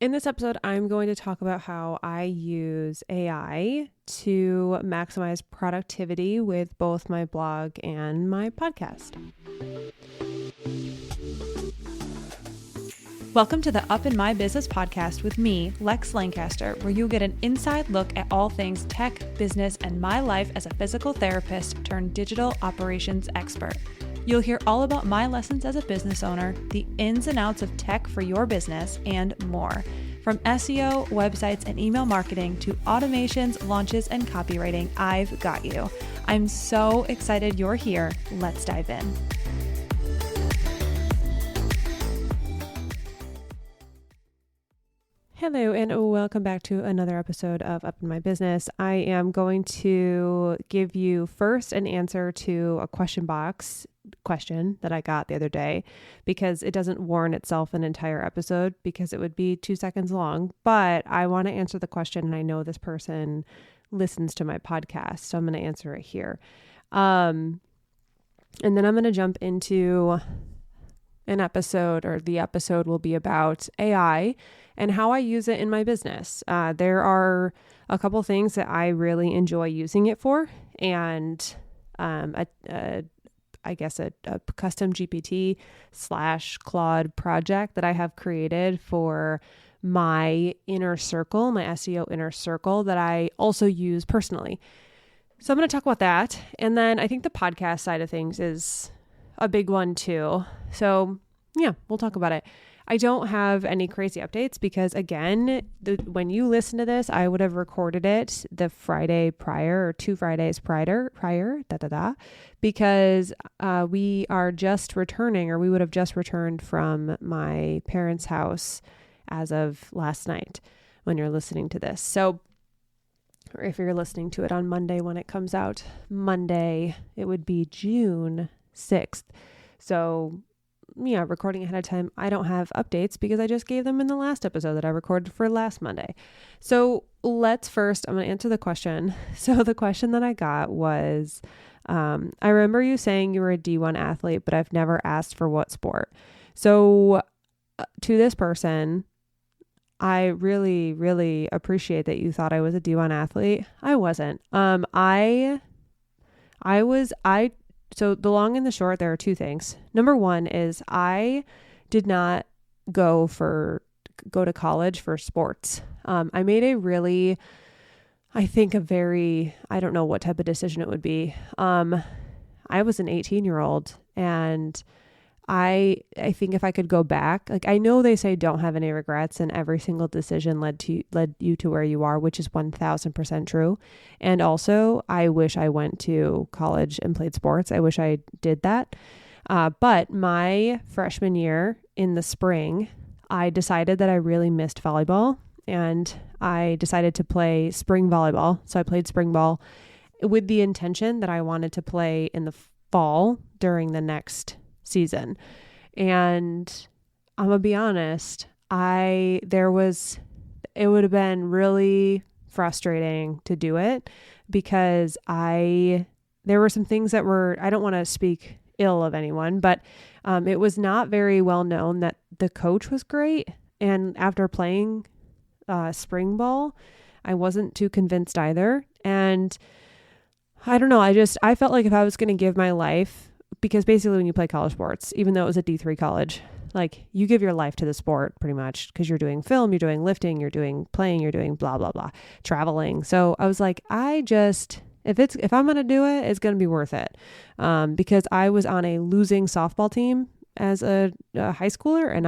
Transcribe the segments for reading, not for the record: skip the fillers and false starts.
In this episode, I'm going to talk about how I use AI to maximize productivity with both my blog and my podcast. Welcome to the Up in My Business podcast with me, Lex Lancaster, where you'll get an inside look at all things tech, business, and my life as a physical therapist turned digital operations expert. You'll hear all about my lessons as a business owner, the ins and outs of tech for your business, and more. From SEO, websites, and email marketing to automations, launches, and copywriting, I've got you. I'm so excited you're here. Let's dive in. Hello, and welcome back to another episode of Up in My Business. I am going to give you first an answer to a question box question that I got the other day, because it doesn't warrant itself an entire episode because it would be 2 seconds long, but I want to answer the question, and I know this person listens to my podcast, so I'm going to answer it here. And then I'm going to jump into an episode, or the episode will be about AI and how I use it in my business. There are a couple things that I really enjoy using it for, and I guess a custom GPT / Claude project that I have created for my inner circle, my SEO inner circle, that I also use personally. So I'm going to talk about that. And then I think the podcast side of things is a big one too. So yeah, we'll talk about it. I don't have any crazy updates because, again, when you listen to this, I would have recorded it the Friday prior or 2 Fridays prior, because we are just returning, or we would have just returned from my parents' house as of last night when you're listening to this. So, or if you're listening to it on Monday when it comes out, Monday, it would be June 6th. So yeah, recording ahead of time, I don't have updates because I just gave them in the last episode that I recorded for last Monday. So I'm going to answer the question. So the question that I got was, I remember you saying you were a D1 athlete, but I've never asked for what sport. So to this person, I really, really appreciate that you thought I was a D1 athlete. I wasn't. So the long and the short, there are 2 things. Number 1 is I did not go to college for sports. I made I don't know what type of decision it would be. I was an 18-year-old, and I think if I could go back, like, I know they say don't have any regrets, and every single decision led you to where you are, which is 1000% true. And also, I wish I went to college and played sports. I wish I did that. But my freshman year in the spring, I decided that I really missed volleyball, and I decided to play spring volleyball. So I played spring ball with the intention that I wanted to play in the fall during the next season. And I'm gonna be honest, it would have been really frustrating to do it because there were some things that I don't want to speak ill of anyone, but it was not very well known that the coach was great. And after playing spring ball, I wasn't too convinced either. And I don't know, I felt like if I was going to give my life, because basically when you play college sports, even though it was a D3 college, like, you give your life to the sport pretty much, because you're doing film, you're doing lifting, you're doing playing, you're doing blah, blah, blah, traveling. So I was like, if I'm going to do it, it's going to be worth it. Because I was on a losing softball team as a high schooler, and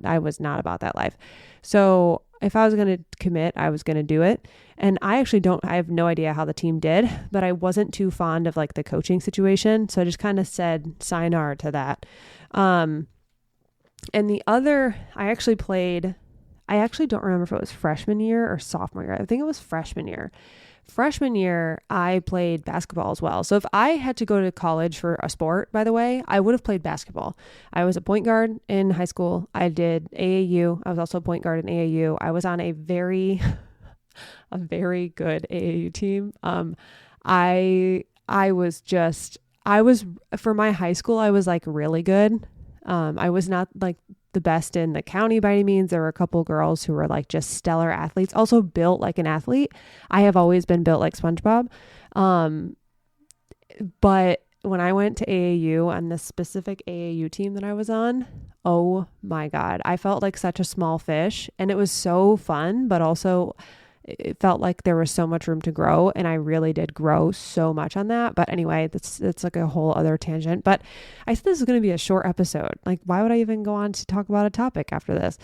I was not about that life. So if I was going to commit, I was going to do it. And I have no idea how the team did, but I wasn't too fond of, like, the coaching situation. So I just kind of said sayonara to that. And the other, I actually don't remember if it was freshman year or sophomore year. I think it was freshman year. Freshman year, I played basketball as well. So if I had to go to college for a sport, by the way, I would have played basketball. I was a point guard in high school. I did AAU. I was also a point guard in AAU. I was on a very good AAU team. For my high school, I was, like, really good. I was not, like, the best in the county by any means. There were a couple girls who were like just stellar athletes, also built like an athlete. I have always been built like SpongeBob. But when I went to AAU on the specific AAU team that I was on, oh my God, I felt like such a small fish, and it was so fun, but also it felt like there was so much room to grow, and I really did grow so much on that. But anyway, that's like a whole other tangent. But I said this is going to be a short episode. Like, why would I even go on to talk about a topic after this?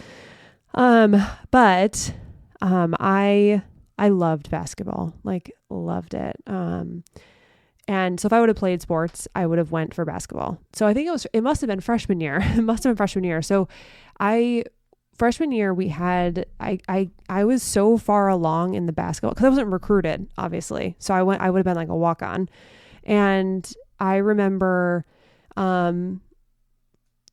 But I loved basketball, like loved it. And so if I would have played sports, I would have went for basketball. So I think it must have been freshman year. It must have been freshman year. So freshman year I was so far along in the basketball because I wasn't recruited, obviously. So I would have been like a walk-on. And I remember,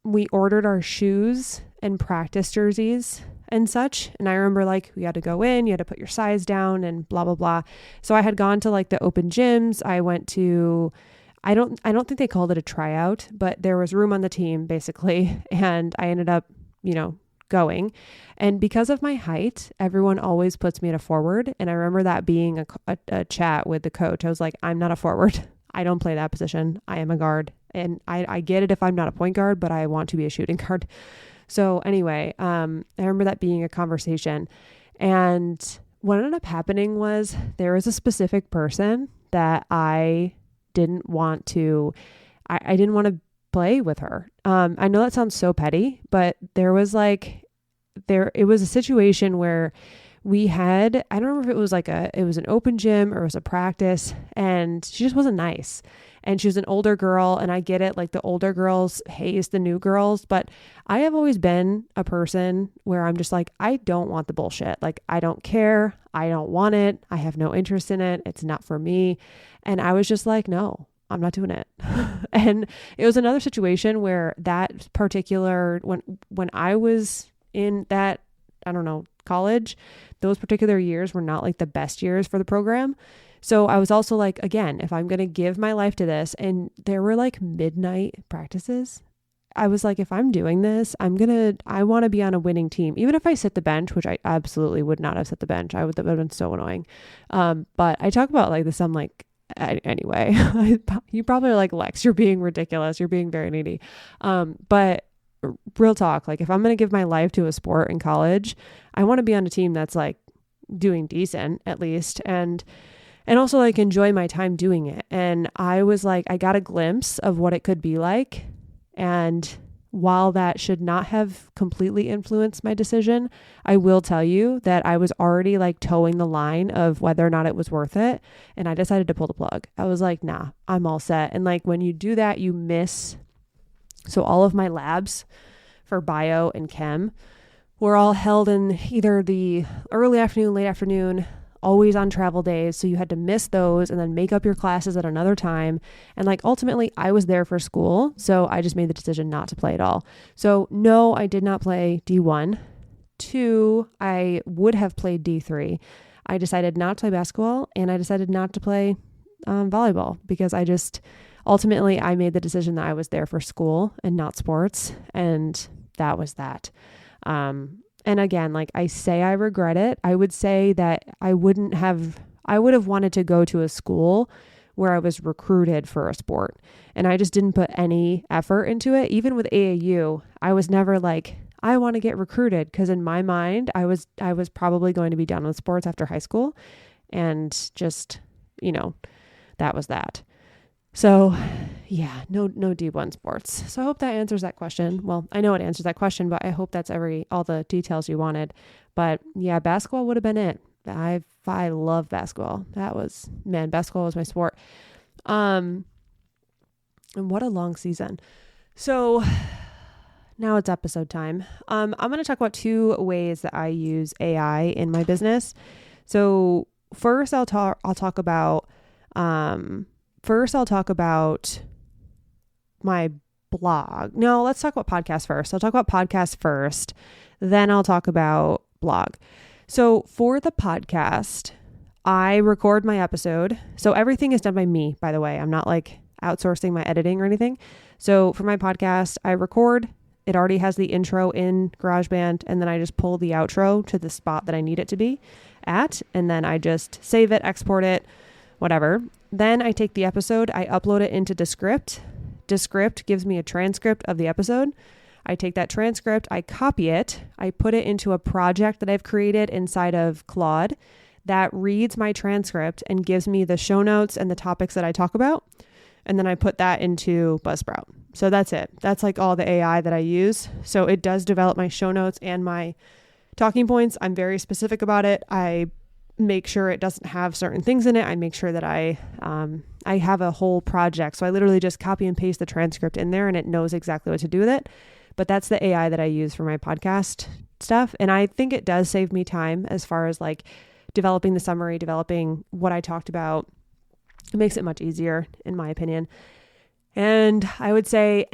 we ordered our shoes and practice jerseys and such. And I remember like we had to go in, you had to put your size down and blah, blah, blah. So I had gone to like the open gyms. I went to, I don't think they called it a tryout, but there was room on the team basically. And I ended up, going. And because of my height, everyone always puts me at a forward. And I remember that being a chat with the coach. I was like, I'm not a forward. I don't play that position. I am a guard. And I get it if I'm not a point guard, but I want to be a shooting guard. So anyway, I remember that being a conversation. And what ended up happening was there was a specific person that I didn't want to play with her. I know that sounds so petty, but it was a situation where we had, I don't remember if it was it was an open gym or it was a practice, and she just wasn't nice. And she was an older girl, and I get it, like the older girls haze the new girls, but I have always been a person where I'm just like, I don't want the bullshit. Like, I don't care. I don't want it. I have no interest in it. It's not for me. And I was just like, no, I'm not doing it. And it was another situation where that particular, when I was in that, I don't know, college, those particular years were not like the best years for the program. So I was also like, again, if I'm going to give my life to this, and there were like midnight practices, I was like, if I'm doing this, I want to be on a winning team. Even if I sit the bench, which I absolutely would not have sit the bench. That would have been so annoying. But I talk about like this, I'm like, anyway, you probably are like, Lex, you're being ridiculous. You're being very needy. But real talk, like if I'm going to give my life to a sport in college, I want to be on a team that's like doing decent at least. And also like enjoy my time doing it. And I was like, I got a glimpse of what it could be like. And while that should not have completely influenced my decision, I will tell you that I was already like towing the line of whether or not it was worth it. And I decided to pull the plug. I was like, nah, I'm all set. And like when you do that, you miss. So all of my labs for bio and chem were all held in either the early afternoon, late afternoon, always on travel days. So you had to miss those and then make up your classes at another time. And like ultimately I was there for school. So I just made the decision not to play at all. So no, I did not play D1. 2, I would have played D3. I decided not to play basketball, and I decided not to play volleyball because ultimately I made the decision that I was there for school and not sports. And that was that. And again, like I say, I regret it. I would say that I would have wanted to go to a school where I was recruited for a sport, and I just didn't put any effort into it. Even with AAU, I was never like, I want to get recruited, because in my mind, I was probably going to be done with sports after high school, and just, that was that. So yeah, no D1 sports. So I hope that answers that question. Well, I know it answers that question, but I hope that's all the details you wanted. But yeah, basketball would have been it. I love basketball. Basketball was my sport. And what a long season. So now it's episode time. I'm going to talk about 2 ways that I use AI in my business. So first I'll talk about my blog. No, let's talk about podcast first. I'll talk about podcast first, then I'll talk about blog. So for the podcast, I record my episode. So everything is done by me, by the way. I'm not like outsourcing my editing or anything. So for my podcast, I record It already has the intro in GarageBand, and then I just pull the outro to the spot that I need it to be at, and then I just save it, export it, whatever. Then I take the episode, I upload it into Descript. Descript gives me a transcript of the episode. I take that transcript, I copy it, I put it into a project that I've created inside of Claude that reads my transcript and gives me the show notes and the topics that I talk about. And then I put that into Buzzsprout. So that's it. That's like all the AI that I use. So it does develop my show notes and my talking points. I'm very specific about it. I make sure it doesn't have certain things in it. I make sure that I have a whole project. So I literally just copy and paste the transcript in there and it knows exactly what to do with it. But that's the AI that I use for my podcast stuff. And I think it does save me time as far as like developing the summary, developing what I talked about. It makes it much easier, in my opinion. And I would say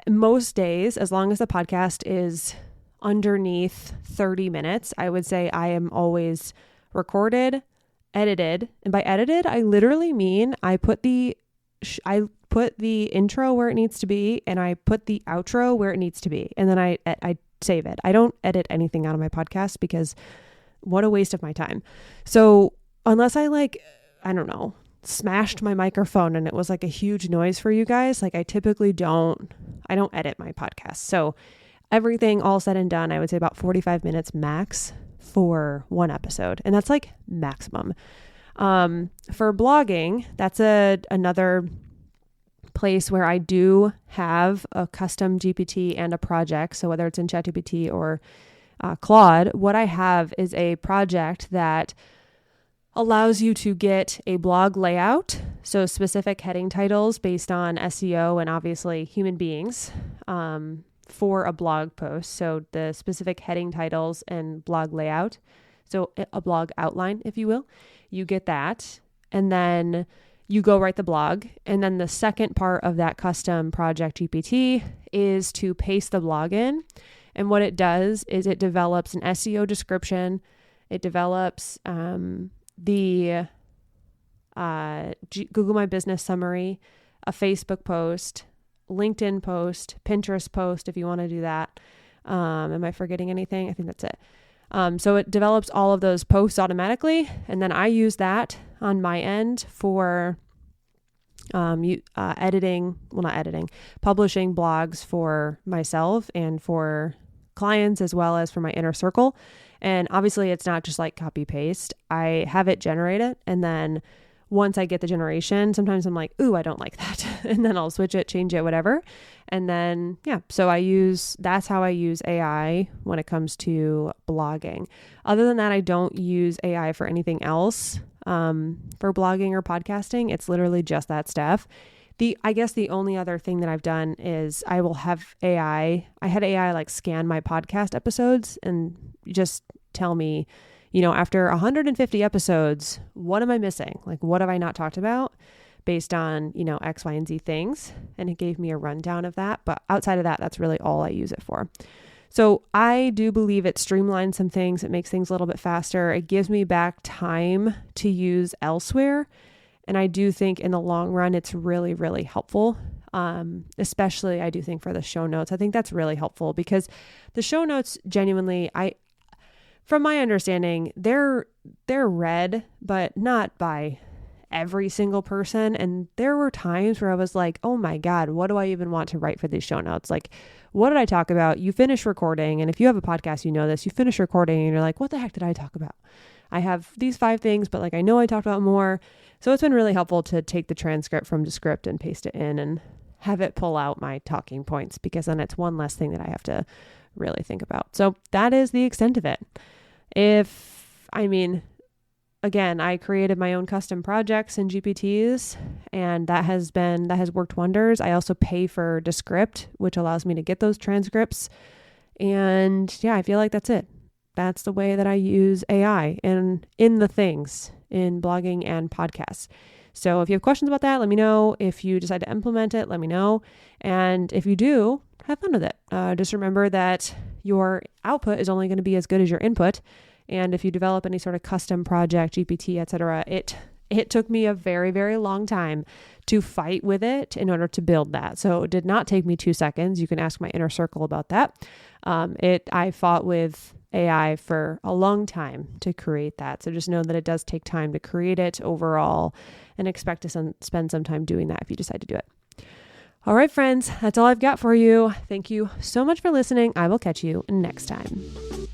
most days, as long as the podcast is underneath 30 minutes, I would say I am always recorded, edited. And by edited, I literally mean I put the intro where it needs to be and I put the outro where it needs to be. And then I save it. I don't edit anything out of my podcast because what a waste of my time. So unless I smashed my microphone and it was like a huge noise for you guys, like I typically don't edit my podcast. So everything all said and done, I would say about 45 minutes max for one episode. And that's like maximum. For blogging, that's another place where I do have a custom GPT and a project. So whether it's in ChatGPT or Claude, what I have is a project that allows you to get a blog layout. So specific heading titles based on SEO and obviously human beings for a blog post. So the specific heading titles and blog layout. So a blog outline, if you will, you get that. And then you go write the blog. And then the second part of that custom project GPT is to paste the blog in. And what it does is it develops an SEO description. It develops the Google My Business summary, a Facebook post, LinkedIn post, Pinterest post, if you want to do that. Am I forgetting anything? I think that's it. So it develops all of those posts automatically. And then I use that on my end for publishing blogs for myself and for clients as well as for my inner circle. And obviously it's not just like copy paste. I have it generate it. And then once I get the generation, sometimes I'm like, ooh, I don't like that. And then I'll switch it, change it, whatever. And then, so that's how I use AI when it comes to blogging. Other than that, I don't use AI for anything else. For blogging or podcasting, it's literally just that stuff. I guess the only other thing that I've done is I will have AI. I had AI like scan my podcast episodes and just tell me, after 150 episodes, what am I missing? Like, what have I not talked about based on, X, Y, and Z things? And it gave me a rundown of that. But outside of that, that's really all I use it for. So I do believe it streamlines some things. It makes things a little bit faster. It gives me back time to use elsewhere. And I do think in the long run, it's really, really helpful. Especially I do think for the show notes. I think that's really helpful because the show notes genuinely, from my understanding, they're read, but not by every single person. And there were times where I was like, oh my God, what do I even want to write for these show notes? Like, what did I talk about? You finish recording. And if you have a podcast, you know this, you finish recording and you're like, what the heck did I talk about? I have these 5 things, but I know I talked about more. So it's been really helpful to take the transcript from Descript and paste it in and have it pull out my talking points, because then it's one less thing that I have to really think about. So that is the extent of it. Again, I created my own custom projects in GPTs, and that has worked wonders. I also pay for Descript, which allows me to get those transcripts. And I feel like that's it. That's the way that I use AI in the things in blogging and podcasts. So if you have questions about that, let me know. If you decide to implement it, let me know. And if you do, have fun with it. Just remember that your output is only going to be as good as your input. And if you develop any sort of custom project, GPT, etc., it it took me a very, very long time to fight with it in order to build that. So it did not take me 2 seconds. You can ask my inner circle about that. I fought with AI for a long time to create that. So just know that it does take time to create it overall, and expect to spend some time doing that if you decide to do it. All right, friends, that's all I've got for you. Thank you so much for listening. I will catch you next time.